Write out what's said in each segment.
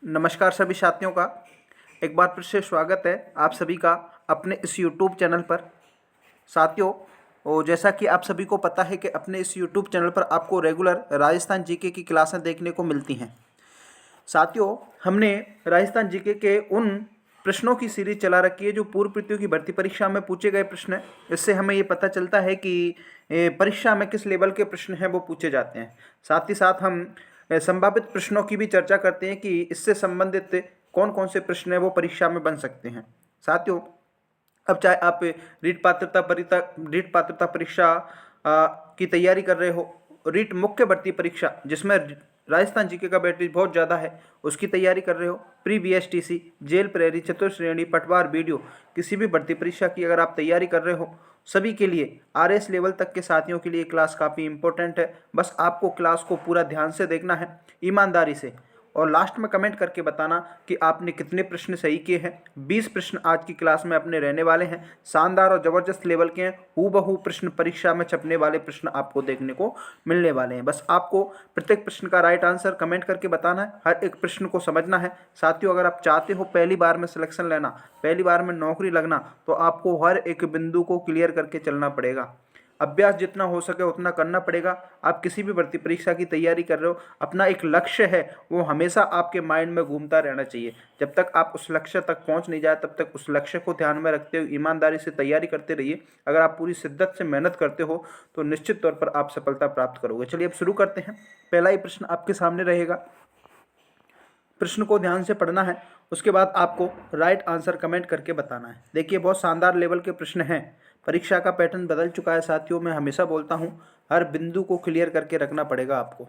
नमस्कार सभी साथियों का। एक बार फिर से स्वागत है आप सभी का अपने इस यूट्यूब चैनल पर। साथियों, जैसा कि आप सभी को पता है कि अपने इस यूट्यूब चैनल पर आपको रेगुलर राजस्थान जीके की क्लासें देखने को मिलती हैं। साथियों, हमने राजस्थान जीके के उन प्रश्नों की सीरीज चला रखी है जो पूर्व प्रतियोगी भर्ती परीक्षा में पूछे गए प्रश्न हैं। इससे हमें ये पता चलता है कि परीक्षा में किस लेवल के प्रश्न हैं वो पूछे जाते हैं। साथ ही साथ हम संभावित प्रश्नों की भी चर्चा करते हैं कि इससे संबंधित कौन कौन से प्रश्न हैं वो परीक्षा में बन सकते हैं। साथियों, अब चाहे आप रीट पात्रता परीक्षा की तैयारी कर रहे हो, रीट मुख्य भर्ती परीक्षा जिसमें राजस्थान जीके का वेटेज बहुत ज़्यादा है उसकी तैयारी कर रहे हो, प्री बीएसटीसी, जेल प्रेरी, चतुर्थ श्रेणी, पटवार, बीडीओ, किसी भी भर्ती परीक्षा की अगर आप तैयारी कर रहे हो, सभी के लिए आरएस लेवल तक के साथियों के लिए क्लास काफ़ी इंपॉर्टेंट है। बस आपको क्लास को पूरा ध्यान से देखना है, ईमानदारी से, और लास्ट में कमेंट करके बताना कि आपने कितने प्रश्न सही किए हैं। 20 प्रश्न आज की क्लास में अपने रहने वाले हैं, शानदार और ज़बरदस्त लेवल के हैं। हूबहू प्रश्न परीक्षा में छपने वाले प्रश्न आपको देखने को मिलने वाले हैं। बस आपको प्रत्येक प्रश्न का राइट आंसर कमेंट करके बताना है, हर एक प्रश्न को समझना है। साथियों, अगर आप चाहते हो पहली बार में सिलेक्शन लेना, पहली बार में नौकरी लगना, तो आपको हर एक बिंदु को क्लियर करके चलना पड़ेगा। अभ्यास जितना हो सके उतना करना पड़ेगा। आप किसी भी भर्ती परीक्षा की तैयारी कर रहे हो, अपना एक लक्ष्य है वो हमेशा आपके माइंड में घूमता रहना चाहिए। जब तक आप उस लक्ष्य तक पहुंच नहीं जाए तब तक उस लक्ष्य को ध्यान में रखते हुए ईमानदारी से तैयारी करते रहिए। अगर आप पूरी शिद्दत से मेहनत करते हो तो निश्चित तौर पर आप सफलता प्राप्त करोगे। चलिए अब शुरू करते हैं। पहला ही प्रश्न आपके सामने रहेगा, प्रश्न को ध्यान से पढ़ना है, उसके बाद आपको राइट आंसर कमेंट करके बताना है। देखिए, बहुत शानदार लेवल के प्रश्न हैं। परीक्षा का पैटर्न बदल चुका है साथियों। मैं हमेशा बोलता हूं, हर बिंदु को क्लियर करके रखना पड़ेगा आपको।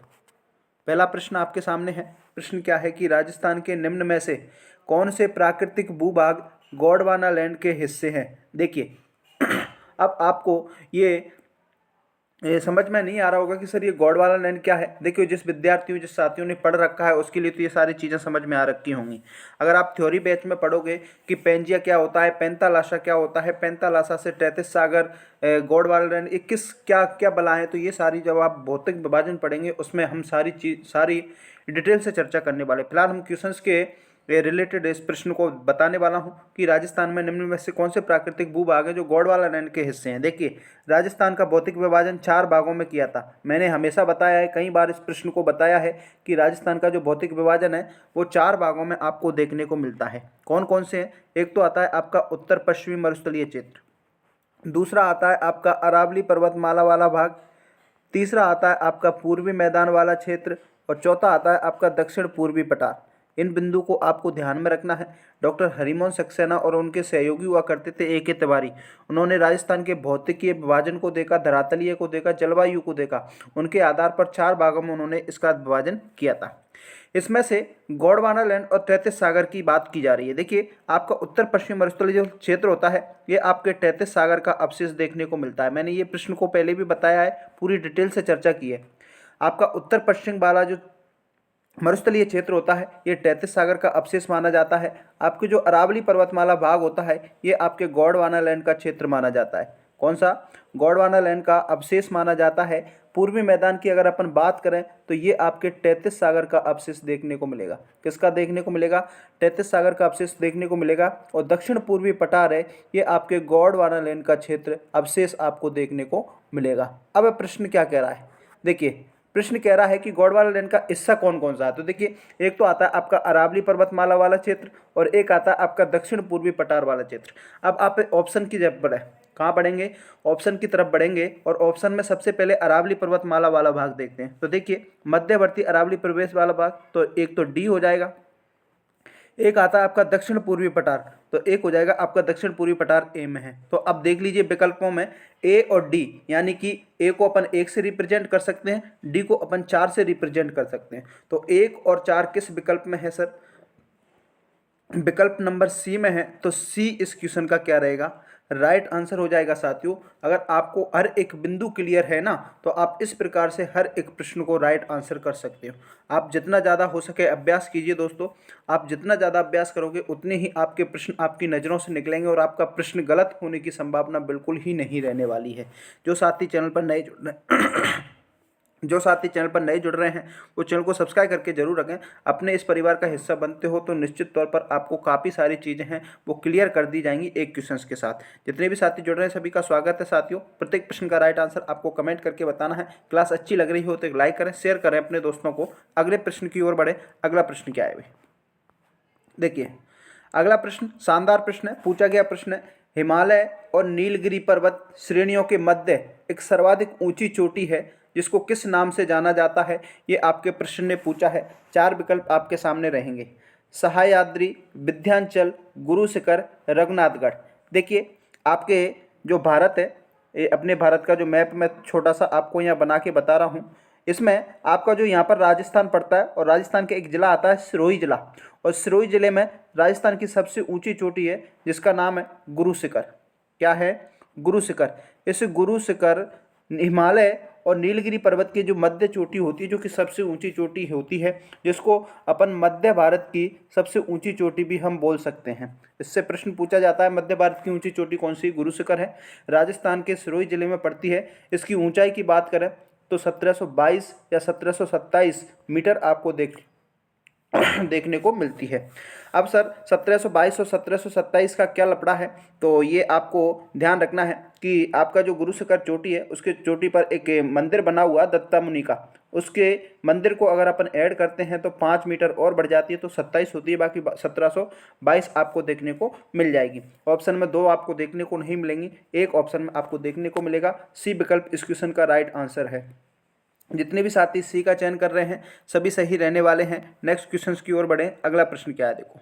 पहला प्रश्न आपके सामने है। प्रश्न क्या है कि राजस्थान के निम्न में से कौन से प्राकृतिक भूभाग गोंडवाना लैंड के हिस्से हैं। देखिए, अब आपको ये समझ में नहीं आ रहा होगा कि सर ये गोंडवाना लैंड क्या है। देखिए, जिस विद्यार्थियों जिस साथियों ने पढ़ रखा है उसके लिए तो ये सारी चीज़ें समझ में आ रखी होंगी। अगर आप थ्योरी बैच में पढ़ोगे कि पेंजिया क्या होता है, पेंतालाशा क्या होता है, पेंतालाशा से तैतीस सागर, गोंडवाना लैंड, ये किस क्या क्या बला है, तो ये सारी जब आप भौतिक विभाजन पढ़ेंगे उसमें हम सारी डिटेल से चर्चा करने वाले। फिलहाल हम क्वेश्चंस के रिलेटेड इस प्रश्न को बताने वाला हूं कि राजस्थान में निम्न में से कौन से प्राकृतिक भूभाग हैं जो गोंडवाना लैंड के हिस्से हैं। देखिए, राजस्थान का भौतिक विभाजन 4 भागों में किया था। मैंने हमेशा बताया है, कई बार इस प्रश्न को बताया है कि राजस्थान का जो भौतिक विभाजन है वो 4 भागों में आपको देखने को मिलता है। कौन कौन से हैं? एक तो आता है आपका उत्तर पश्चिमी मरुस्थलीय क्षेत्र, दूसरा आता है आपका अरावली पर्वतमाला वाला भाग, तीसरा आता है आपका पूर्वी मैदान वाला क्षेत्र, और चौथा आता है आपका दक्षिण पूर्वी पठार। इन बिंदु को आपको ध्यान में रखना है। डॉक्टर हरिमोहन सक्सेना और उनके सहयोगी हुआ करते थे A.K. तिवारी। उन्होंने राजस्थान के भौतिकीय विभाजन को देखा, धरातलीय को देखा, जलवायु को देखा। उनके आधार पर 4 भागों में उन्होंने इसका विभाजन किया था। इसमें से गोंडवाना लैंड और तैतीस सागर की बात की जा रही है। देखिए, आपका उत्तर पश्चिम मरुस्थलीय जो क्षेत्र होता है ये आपके तैतीस सागर का अवशेष देखने को मिलता है। मैंने ये प्रश्न को पहले भी बताया है, पूरी डिटेल से चर्चा की है। आपका उत्तर पश्चिम वाला जो मरुस्थलीय क्षेत्र होता है ये तैतीस सागर का अवशेष माना जाता है। आपके जो अरावली पर्वतमाला भाग होता है ये आपके गोंडवाना लैंड का क्षेत्र माना जाता है। कौन सा? गोंडवाना लैंड का अवशेष माना जाता है। पूर्वी मैदान की अगर अपन बात करें तो ये आपके तैतीस सागर का अवशेष देखने को मिलेगा। किसका देखने को मिलेगा? तैतीस सागर का अवशेष देखने को मिलेगा। और दक्षिण पूर्वी पठार है ये आपके गोंडवाना लैंड का क्षेत्र अवशेष आपको देखने को मिलेगा। अब प्रश्न क्या कह रहा है? देखिए, प्रश्न कह रहा है कि गोंडवाना लैंड का हिस्सा कौन कौन सा है। तो देखिए, एक तो आता है आपका अरावली पर्वतमाला वाला क्षेत्र और एक आता है आपका दक्षिण पूर्वी पठार वाला क्षेत्र। अब आप ऑप्शन की जब बढ़े, कहाँ बढ़ेंगे? ऑप्शन की तरफ बढ़ेंगे और ऑप्शन में सबसे पहले अरावली पर्वतमाला वाला भाग देखते हैं। तो देखिए, मध्यवर्ती अरावली प्रदेश वाला भाग, तो एक तो डी हो जाएगा। एक आता है आपका दक्षिण पूर्वी पठार, तो एक हो जाएगा आपका दक्षिण पूर्वी पठार ए में है। तो अब देख लीजिए विकल्पों में ए और डी, यानी कि ए को अपन 1 से रिप्रेजेंट कर सकते हैं, डी को अपन 4 से रिप्रेजेंट कर सकते हैं। तो 1 और 4 किस विकल्प में है सर? विकल्प नंबर सी में है। तो सी इस क्वेश्चन का क्या रहेगा? राइट आंसर हो जाएगा। साथियों, अगर आपको हर एक बिंदु क्लियर है ना तो आप इस प्रकार से हर एक प्रश्न को राइट आंसर कर सकते हो। आप जितना ज़्यादा हो सके अभ्यास कीजिए दोस्तों। आप जितना ज़्यादा अभ्यास करोगे उतने ही आपके प्रश्न आपकी नज़रों से निकलेंगे और आपका प्रश्न गलत होने की संभावना बिल्कुल ही नहीं रहने वाली है। जो साथी चैनल पर नए जुड़ रहे जो साथी चैनल पर नए जुड़ रहे हैं वो चैनल को सब्सक्राइब करके जरूर रखें। अपने इस परिवार का हिस्सा बनते हो तो निश्चित तौर पर आपको काफ़ी सारी चीज़ें हैं वो क्लियर कर दी जाएंगी एक क्वेश्चंस के साथ। जितने भी साथी जुड़ रहे हैं सभी का स्वागत है साथियों। प्रत्येक प्रश्न का राइट आंसर आपको कमेंट करके बताना है। क्लास अच्छी लग रही हो तो एक लाइक करें, शेयर करें अपने दोस्तों को। अगले प्रश्न की ओर बढ़े। अगला प्रश्न क्या है भाई, देखिए अगला प्रश्न शानदार प्रश्न है। पूछा गया प्रश्न है, हिमालय और नीलगिरी पर्वत श्रेणियों के मध्य एक सर्वाधिक ऊंची चोटी है जिसको किस नाम से जाना जाता है। ये आपके प्रश्न ने पूछा है। 4 विकल्प आपके सामने रहेंगे, सह्याद्री, विंध्याचल, गुरु शिखर, रघुनाथगढ़। देखिए आपके जो भारत है, ये अपने भारत का जो मैप मैं छोटा सा आपको यहाँ बना के बता रहा हूँ। इसमें आपका जो यहाँ पर राजस्थान पड़ता है और राजस्थान का एक ज़िला आता है सिरोही जिला, और सिरोही जिले में राजस्थान की सबसे ऊंची चोटी है जिसका नाम है गुरु शिखर। क्या है? गुरु शिखर। इस गुरु शिखर हिमालय और नीलगिरी पर्वत की जो मध्य चोटी होती है, जो कि सबसे ऊंची चोटी होती है, जिसको अपन मध्य भारत की सबसे ऊंची चोटी भी हम बोल सकते हैं। इससे प्रश्न पूछा जाता है मध्य भारत की ऊंची चोटी कौन सी? गुरु शिखर है, राजस्थान के सिरोही जिले में पड़ती है। इसकी ऊंचाई की बात करें तो 1722 या 1727 मीटर आपको देखने को मिलती है। अब सर 1722 और 1727 का क्या लफड़ा है, तो ये आपको ध्यान रखना है कि आपका जो गुरु शिखर चोटी है उसके चोटी पर एक मंदिर बना हुआ दत्ता मुनि का, उसके मंदिर को अगर अपन ऐड करते हैं तो 5 मीटर और बढ़ जाती है, तो 27 होती है, बाकी 1722 आपको देखने को मिल जाएगी। ऑप्शन में 2 आपको देखने को नहीं मिलेंगी, एक ऑप्शन में आपको देखने को मिलेगा। सी विकल्प इस क्वेश्चन का राइट आंसर है। जितने भी साथी सी का चयन कर रहे हैं सभी सही रहने वाले हैं। नेक्स्ट क्वेश्चंस की ओर बढ़ें। अगला प्रश्न क्या है, देखो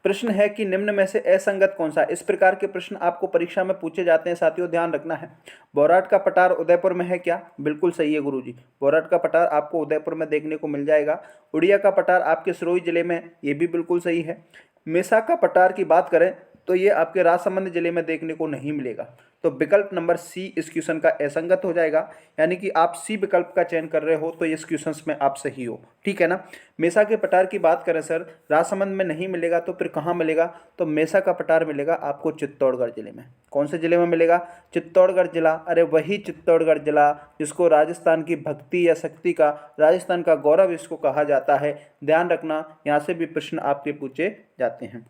प्रश्न है कि निम्न में से असंगत कौन सा। इस प्रकार के प्रश्न आपको परीक्षा में पूछे जाते हैं साथियों, ध्यान रखना है। बौराट का पठार उदयपुर में है क्या? बिल्कुल सही है गुरुजी, बौराट का पठार आपको उदयपुर में देखने को मिल जाएगा। उड़िया का पठार आपके सिरोही जिले में है, ये भी बिल्कुल सही है। मेसा का पठार की बात करें तो ये आपके राजसमंद जिले में देखने को नहीं मिलेगा, तो विकल्प नंबर सी इस क्वेश्चन का असंगत हो जाएगा। यानी कि आप सी विकल्प का चयन कर रहे हो तो इस क्वेश्चन में आप सही हो, ठीक है ना। मेसा के पठार की बात करें सर, राजसमंद में नहीं मिलेगा तो फिर कहाँ मिलेगा, तो मेसा का पठार मिलेगा आपको चित्तौड़गढ़ जिले में। कौन से जिले में मिलेगा? चित्तौड़गढ़ जिला। अरे वही चित्तौड़गढ़ जिला जिसको राजस्थान की भक्ति या शक्ति का, राजस्थान का गौरव इसको कहा जाता है। ध्यान रखना, यहाँ से भी प्रश्न आपके पूछे जाते हैं।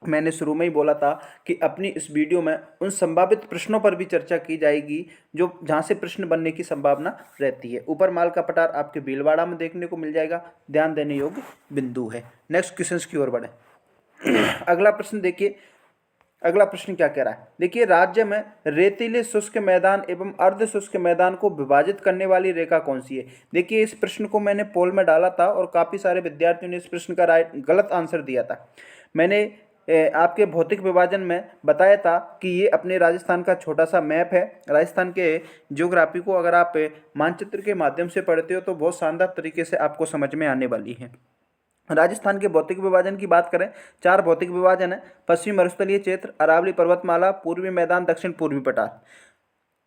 मैंने शुरू में ही बोला था कि अपनी इस वीडियो में उन संभावित प्रश्नों पर भी चर्चा की जाएगी जो जहाँ से प्रश्न बनने की संभावना रहती है। ऊपर माल का पठार आपके भीलवाड़ा में देखने को मिल जाएगा, ध्यान देने योग्य बिंदु है। नेक्स्ट क्वेश्चन की ओर बढ़े। अगला प्रश्न देखिए, अगला प्रश्न क्या कह रहा है, देखिए राज्य में रेतीले शुष्क मैदान एवं अर्ध शुष्क मैदान को विभाजित करने वाली रेखा कौन सी है। देखिए इस प्रश्न को मैंने पोल में डाला था और काफ़ी सारे विद्यार्थियों ने इस प्रश्न का गलत आंसर दिया था। मैंने आपके भौतिक विभाजन में बताया था कि ये अपने राजस्थान का छोटा सा मैप है। राजस्थान के ज्योग्राफी को अगर आप मानचित्र के माध्यम से पढ़ते हो तो बहुत शानदार तरीके से आपको समझ में आने वाली है। राजस्थान के भौतिक विभाजन की बात करें, 4 भौतिक विभाजन है। पश्चिमी मरुस्थलीय क्षेत्र, अरावली पर्वतमाला, पूर्वी मैदान, दक्षिण पूर्वी पठार।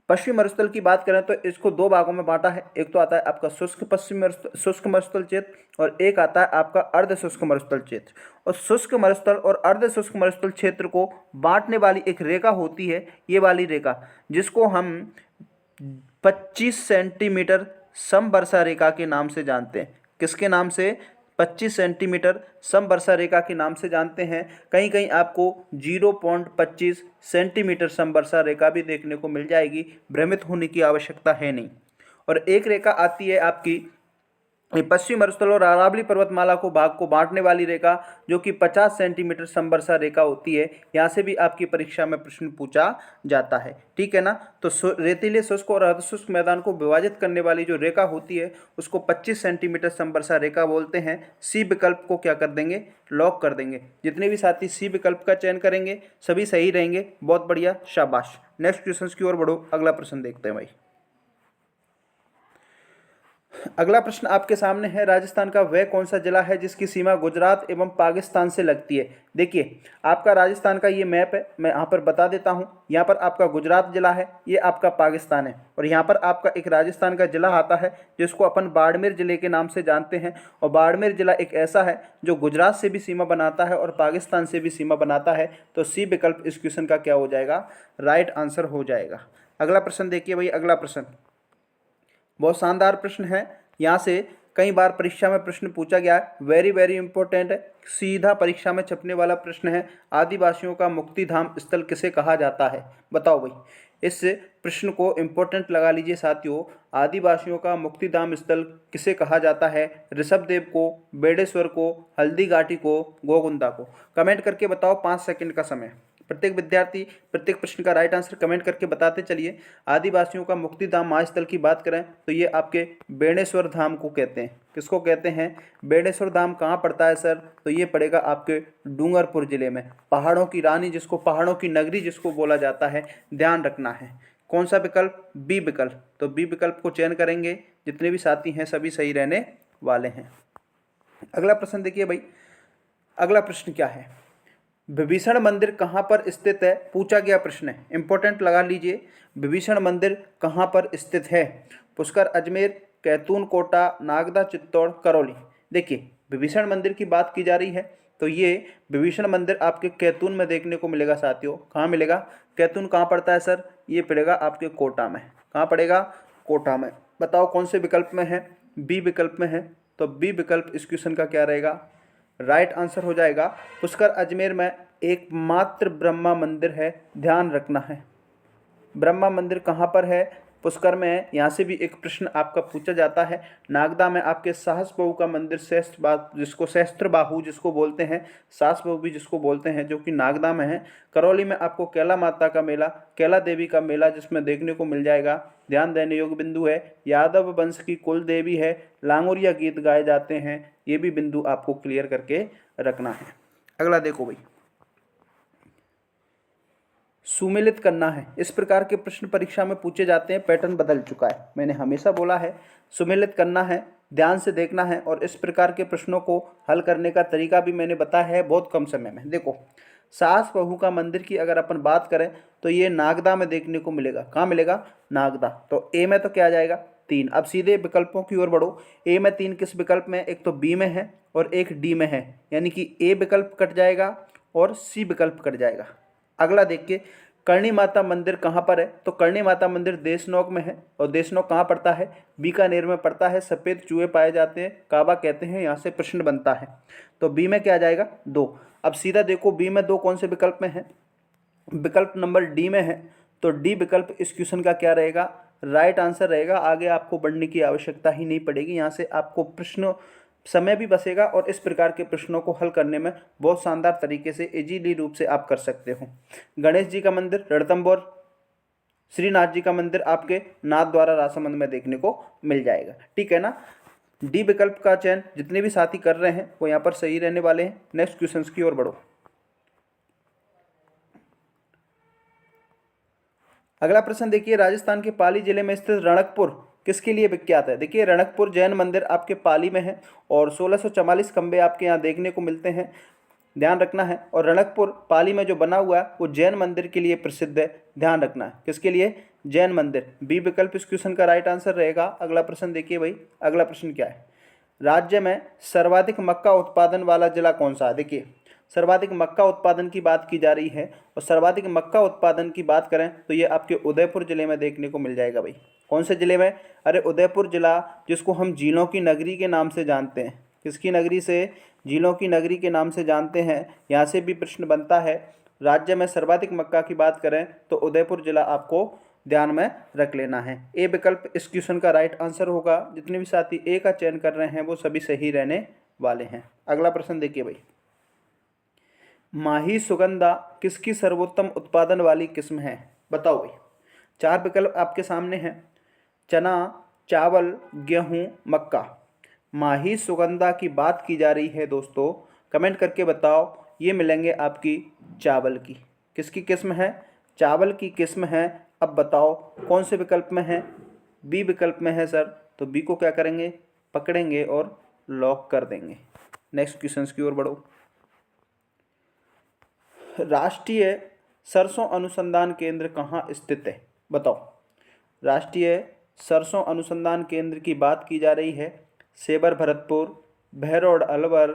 पश्चिमी मरुस्थल की बात करें तो इसको 2 भागों में बांटा है। एक तो आता है आपका शुष्क मरुस्थल क्षेत्र और एक आता है आपका अर्ध शुष्क मरुस्थल क्षेत्र। और शुष्क मरुस्थल और अर्ध शुष्क मरुस्थल क्षेत्र को बांटने वाली एक रेखा होती है, ये वाली रेखा, जिसको हम 25 सेंटीमीटर समवर्षा रेखा के नाम से जानते हैं। किसके नाम से? 25 सेंटीमीटर समवर्षा रेखा के नाम से जानते हैं। कहीं कहीं आपको 0.25 सेंटीमीटर समवर्षा रेखा भी देखने को मिल जाएगी, भ्रमित होने की आवश्यकता है नहीं। और एक रेखा आती है आपकी पश्चिमी मरुस्थल और अरावली पर्वतमाला को भाग को बांटने वाली रेखा, जो कि 50 सेंटीमीटर समवर्षा रेखा होती है। यहाँ से भी आपकी परीक्षा में प्रश्न पूछा जाता है, ठीक है ना। तो रेतीले शुष्क और अर्धशुष्क मैदान को विभाजित करने वाली जो रेखा होती है उसको 25 सेंटीमीटर समवर्षा रेखा बोलते हैं। सी विकल्प को क्या कर देंगे? लॉक कर देंगे। जितने भी साथी सी विकल्प का चयन करेंगे सभी सही रहेंगे, बहुत बढ़िया, शाबाश। नेक्स्ट क्वेश्चन की ओर बढ़ो। अगला प्रश्न देखते हैं भाई। अगला प्रश्न आपके सामने है, राजस्थान का वह कौन सा जिला है जिसकी सीमा गुजरात एवं पाकिस्तान से लगती है। देखिए आपका राजस्थान का ये मैप है, मैं यहाँ पर बता देता हूँ। यहाँ पर आपका गुजरात जिला है, ये आपका पाकिस्तान है, और यहाँ पर आपका एक राजस्थान का जिला आता है जिसको अपन बाड़मेर जिले के नाम से जानते हैं। और बाड़मेर जिला एक ऐसा है जो गुजरात से भी सीमा बनाता है और पाकिस्तान से भी सीमा बनाता है। तो सी विकल्प इस क्वेश्चन का क्या हो जाएगा? राइट आंसर हो जाएगा। अगला प्रश्न देखिए भाई। अगला प्रश्न, बहुत शानदार प्रश्न है। यहाँ से कई बार परीक्षा में प्रश्न पूछा गया है, वेरी वेरी इंपॉर्टेंट है, सीधा परीक्षा में छपने वाला प्रश्न है। आदिवासियों का मुक्तिधाम स्थल किसे कहा जाता है? बताओ भाई, इस प्रश्न को इंपॉर्टेंट लगा लीजिए साथियों। आदिवासियों का मुक्तिधाम स्थल किसे कहा जाता है? ऋषभदेव को, बेडेश्वर को, हल्दी घाटी को, गोगुंदा को? कमेंट करके बताओ, 5 सेकंड का समय। प्रत्येक विद्यार्थी प्रत्येक प्रश्न का राइट आंसर कमेंट करके बताते चलिए। आदिवासियों का मुक्तिधाम महास्थल की बात करें तो ये आपके बेणेश्वर धाम को कहते हैं। किसको कहते हैं? बेणेश्वर धाम कहाँ पड़ता है सर? तो ये पड़ेगा आपके डूंगरपुर जिले में। पहाड़ों की रानी जिसको, पहाड़ों की नगरी जिसको बोला जाता है, ध्यान रखना है। कौन सा विकल्प? बी विकल्प। तो बी विकल्प को चयन करेंगे। जितने भी साथी हैं सभी सही रहने वाले हैं। अगला प्रश्न देखिए भाई, अगला प्रश्न क्या है? विभीषण मंदिर कहाँ पर स्थित है? पूछा गया प्रश्न है, इंपॉर्टेंट लगा लीजिए। विभीषण मंदिर कहाँ पर स्थित है? पुष्कर, अजमेर, कैथून, कोटा, नागदा, चित्तौड़, करौली? देखिए, विभीषण मंदिर की बात की जा रही है तो ये विभीषण मंदिर आपके कैथून में देखने को मिलेगा साथियों। कहाँ मिलेगा? कैथून कहाँ पड़ता है सर? ये पड़ेगा आपके कोटा में। कहाँ पड़ेगा? कोटा में। बताओ कौन से विकल्प में है? बी विकल्प में है। तो बी विकल्प इस क्वेश्चन का क्या रहेगा? राइट आंसर हो जाएगा। पुष्कर अजमेर में एकमात्र ब्रह्मा मंदिर है, ध्यान रखना है। ब्रह्मा मंदिर कहाँ पर है? पुष्कर में है। यहाँ से भी एक प्रश्न आपका पूछा जाता है। नागदा में आपके साहस बहू का मंदिर, सहस्त्र बाहु जिसको बोलते हैं, सास बहू भी जिसको बोलते हैं, जो कि नागदा में है। करौली में आपको कैला माता का मेला, कैला देवी का मेला जिसमें देखने को मिल जाएगा। ध्यान देने योग्य बिंदु है, यादव वंश की कुल देवी है, लांगुरिया गीत गाए जाते हैं। ये भी बिंदु आपको क्लियर करके रखना है। अगला देखो भाई, सुमेलित करना है। इस प्रकार के प्रश्न परीक्षा में पूछे जाते हैं, पैटर्न बदल चुका है। मैंने हमेशा बोला है सुमेलित करना है, ध्यान से देखना है। और इस प्रकार के प्रश्नों को हल करने का तरीका भी मैंने बताया है बहुत कम समय में। देखो, सास बहू का मंदिर की अगर अपन बात करें तो ये नागदा में देखने को मिलेगा। कहाँ मिलेगा? नागदा। तो ए में तो क्या आ जाएगा? 3। अब सीधे विकल्पों की ओर बढ़ो। ए में 3 किस विकल्प में? एक तो बी में है और एक डी में है, यानी कि ए विकल्प कट जाएगा और सी विकल्प कट जाएगा। अगला देखिए, करणी माता मंदिर कहाँ पर है? तो करणी माता मंदिर देशनोक में है। और देशनोक कहाँ पड़ता है? बीकानेर में पड़ता है। सफ़ेद चूहे पाए जाते हैं, काबा कहते हैं। यहाँ से प्रश्न बनता है। तो बी में क्या आ जाएगा? 2। अब सीधा देखो, बी में 2 कौन से विकल्प में है? विकल्प नंबर डी में है। तो डी विकल्प इस क्वेश्चन का क्या रहेगा? राइट आंसर रहेगा। आगे आपको बढ़ने की आवश्यकता ही नहीं पड़ेगी। यहाँ से आपको प्रश्न समय भी बचेगा और इस प्रकार के प्रश्नों को हल करने में बहुत शानदार तरीके से इजीली रूप से आप कर सकते हो। गणेश जी का मंदिर रणथंभौर, श्रीनाथ जी का मंदिर आपके नाथ द्वारा राजसमंद में देखने को मिल जाएगा। ठीक है ना? डी विकल्प का चयन जितने भी साथी कर रहे हैं वो यहाँ पर सही रहने वाले हैं। नेक्स्ट क्वेश्चन की ओर बढ़ो। अगला प्रश्न देखिए, राजस्थान के पाली जिले में स्थित रणकपुर किसके लिए विख्यात है? देखिए, रणकपुर जैन मंदिर आपके पाली में है और 1644 खंबे आपके यहाँ देखने को मिलते हैं, ध्यान रखना है। और रणकपुर पाली में जो बना हुआ है वो जैन मंदिर के लिए प्रसिद्ध है, ध्यान रखना है। किसके लिए? जैन मंदिर। बी विकल्प इस क्वेश्चन का राइट आंसर रहेगा। अगला प्रश्न देखिए भाई, अगला प्रश्न क्या है? राज्य में सर्वाधिक मक्का उत्पादन वाला जिला कौन सा है? देखिए, सर्वाधिक मक्का उत्पादन की बात की जा रही है और सर्वाधिक मक्का उत्पादन की बात करें तो ये आपके उदयपुर जिले में देखने को मिल जाएगा भाई। कौन से जिले में? अरे उदयपुर जिला, जिसको हम झीलों की नगरी के नाम से जानते हैं। किसकी नगरी से? झीलों की नगरी के नाम से जानते हैं। यहाँ से भी प्रश्न बनता है। राज्य में सर्वाधिक मक्का की बात करें तो उदयपुर जिला आपको ध्यान में रख लेना है। ए विकल्प इस क्वेश्चन का राइट आंसर होगा। जितने भी साथी ए का चयन कर रहे हैं वो सभी सही रहने वाले हैं। अगला प्रश्न देखिए भाई, माही सुगंधा किसकी सर्वोत्तम उत्पादन वाली किस्म है? बताओ भाई। 4 विकल्प आपके सामने हैं, चना, चावल, गेहूं, मक्का। माही सुगंधा की बात की जा रही है दोस्तों, कमेंट करके बताओ। ये मिलेंगे आपकी चावल की। किसकी किस्म है? चावल की किस्म है। अब बताओ कौन से विकल्प में है? बी विकल्प में है सर। तो बी को क्या करेंगे? पकड़ेंगे और लॉक कर देंगे। नेक्स्ट क्वेश्चन की ओर बढ़ो। राष्ट्रीय सरसों अनुसंधान केंद्र कहाँ स्थित है? बताओ। राष्ट्रीय सरसों अनुसंधान केंद्र की बात की जा रही है। सेबर भरतपुर, भैरोड अलवर,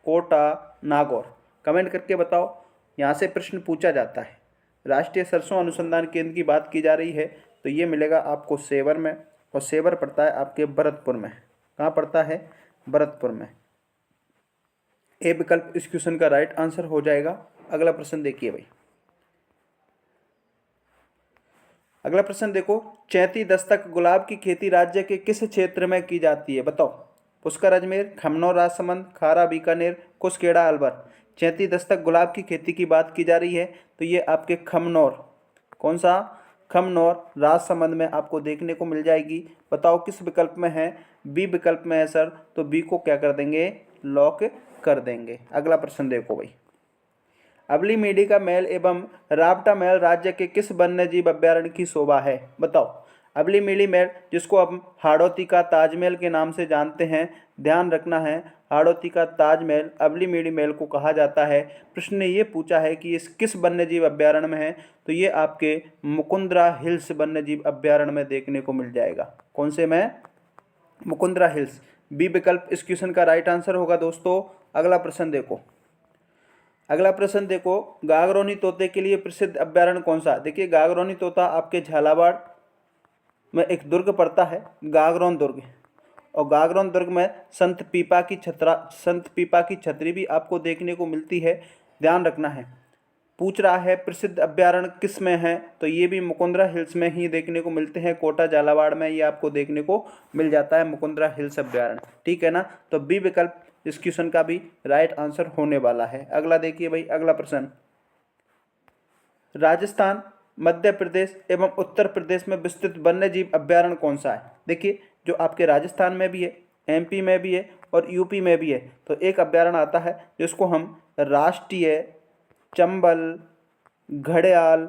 कोटा, नागौर। कमेंट करके बताओ। यहाँ से प्रश्न पूछा जाता है। राष्ट्रीय सरसों अनुसंधान केंद्र की बात की जा रही है तो ये मिलेगा आपको सेवर में। और सेवर पड़ता है आपके भरतपुर में। कहाँ पड़ता है? भरतपुर में। ए विकल्प इस क्वेश्चन का राइट आंसर हो जाएगा। अगला प्रश्न देखिए भाई, अगला प्रश्न देखो, चैती दस्तक गुलाब की खेती राज्य के किस क्षेत्र में की जाती है? बताओ। पुष्कर अजमेर, खमनौर राजसमंद, खारा बीकानेर, कुसकेड़ा अलवर। चैती दस्तक गुलाब की खेती की बात की जा रही है तो ये आपके खमनौर, कौन सा? खमनौर राजसमंद में आपको देखने को मिल जाएगी। बताओ किस विकल्प में है? बी विकल्प में है सर, तो बी को क्या कर देंगे? लॉक कर देंगे। अगला प्रश्न देखो भाई, अबली मीडी का महल एवं रावटा महल राज्य के किस वन्यजीव अभ्यारण्य की शोभा है? बताओ। अबली मीडी महल, जिसको हम हाड़ौती का ताजमहल के नाम से जानते हैं, ध्यान रखना है, हाड़ौती का ताजमहल अबली मीडी महल को कहा जाता है। प्रश्न ने ये पूछा है कि इस किस वन्यजीव अभ्यारण्य में है, तो ये आपके मुकुंदरा हिल्स वन्यजीव अभ्यारण्य में देखने को मिल जाएगा। कौन से में? मुकुंदरा हिल्स। बी विकल्प इस क्वेश्चन का राइट आंसर होगा दोस्तों। अगला प्रश्न देखो, अगला प्रश्न देखो, गागरोनी तोते के लिए प्रसिद्ध अभ्यारण्य कौन सा? देखिए गागरोनी तोता आपके झालावाड़ में एक दुर्ग पड़ता है, गागरोन दुर्ग, और गागरोन दुर्ग में संत पीपा की छतरी भी आपको देखने को मिलती है। ध्यान रखना है, पूछ रहा है प्रसिद्ध अभ्यारण्य किस में है, तो ये भी मुकुंदरा हिल्स में ही देखने को मिलते हैं। कोटा झालावाड़ में ये आपको देखने को मिल जाता है, मुकुंदरा हिल्स अभ्यारण्य। ठीक है ना, तो बी विकल्प इस क्वेश्चन का भी राइट आंसर होने वाला है। अगला देखिए भाई, अगला प्रश्न, राजस्थान, मध्य प्रदेश एवं उत्तर प्रदेश में विस्तृत वन्यजीव अभ्यारण्य कौन सा है? देखिए जो आपके राजस्थान में भी है, एमपी में भी है और यूपी में भी है, तो एक अभ्यारण्य आता है जिसको हम राष्ट्रीय चंबल घड़ियाल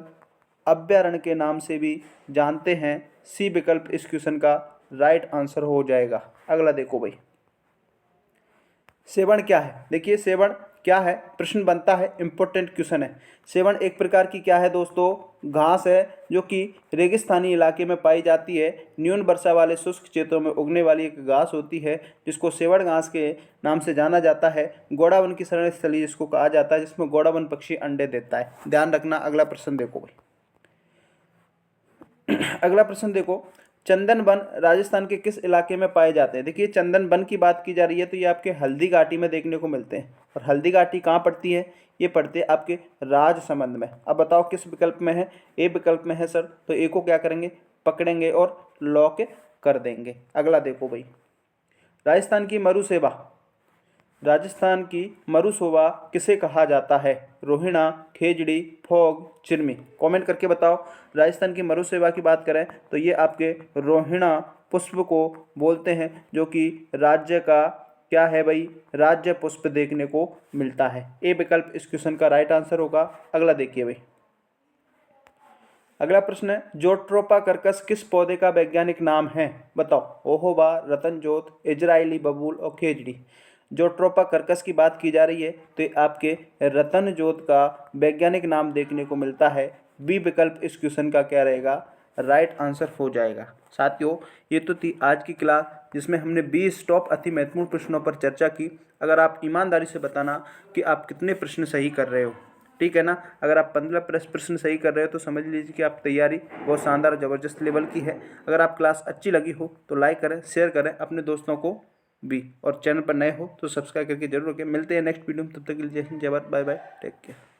अभ्यारण्य के नाम से भी जानते हैं। सी विकल्प इस क्वेश्चन का राइट आंसर हो जाएगा। अगला देखो भाई, सेवण क्या है? देखिए सेवण क्या है, प्रश्न बनता है, इंपॉर्टेंट क्वेश्चन है। सेवण एक प्रकार की क्या है दोस्तों? घास है, जो कि रेगिस्तानी इलाके में पाई जाती है। न्यून वर्षा वाले शुष्क क्षेत्रों में उगने वाली एक घास होती है जिसको सेवण घास के नाम से जाना जाता है। गोड़ावन की शरण स्थली जिसको कहा जाता है, जिसमें गोड़ावन पक्षी अंडे देता है। ध्यान रखना। अगला प्रश्न देखो भाई, अगला प्रश्न देखो, चंदन वन राजस्थान के किस इलाके में पाए जाते हैं? देखिए चंदन वन की बात की जा रही है तो ये आपके हल्दी घाटी में देखने को मिलते हैं। और हल्दी घाटी कहाँ पड़ती है? ये पड़ती है आपके राजसमंद में। अब बताओ किस विकल्प में है? ए विकल्प में है सर, तो ए को क्या करेंगे? पकड़ेंगे और लॉक कर देंगे। अगला देखो भाई, राजस्थान की मरुसेवा, राजस्थान की मरुशोभा किसे कहा जाता है? रोहिणा, खेजड़ी, फोग, चिरमी। कमेंट करके बताओ। राजस्थान की मरुसेवा की बात करें तो ये आपके रोहिणा पुष्प को बोलते हैं, जो कि राज्य का क्या है भाई? राज्य पुष्प देखने को मिलता है। ए विकल्प इस क्वेश्चन का राइट आंसर होगा। अगला देखिए भाई, अगला प्रश्न है, जोट्रोपा कर्कस किस पौधे का वैज्ञानिक नाम है? बताओ। ओहोबा, रतनजोत, इजरायली बबूल और खेजड़ी। जोट्रोपा कर्कस की बात की जा रही है तो ये आपके रतनजोत का वैज्ञानिक नाम देखने को मिलता है। बी विकल्प इस क्वेश्चन का क्या रहेगा? राइट आंसर हो जाएगा। साथियों ये तो थी आज की क्लास, जिसमें हमने 20 टॉप अति महत्वपूर्ण प्रश्नों पर चर्चा की। अगर आप ईमानदारी से बताना कि आप कितने प्रश्न सही कर रहे हो, ठीक है ना। अगर आप 15 प्रश्न सही कर रहे हो तो समझ लीजिए कि आप तैयारी बहुत शानदार ज़बरदस्त लेवल की है। अगर आप क्लास अच्छी लगी हो तो लाइक करें, शेयर करें अपने दोस्तों को भी, और चैनल पर नए हो तो सब्सक्राइब करके जरूर रखें। मिलते हैं नेक्स्ट वीडियो में, तब तक के लिए जय हिंद, जय Bharat, bye bye, take care.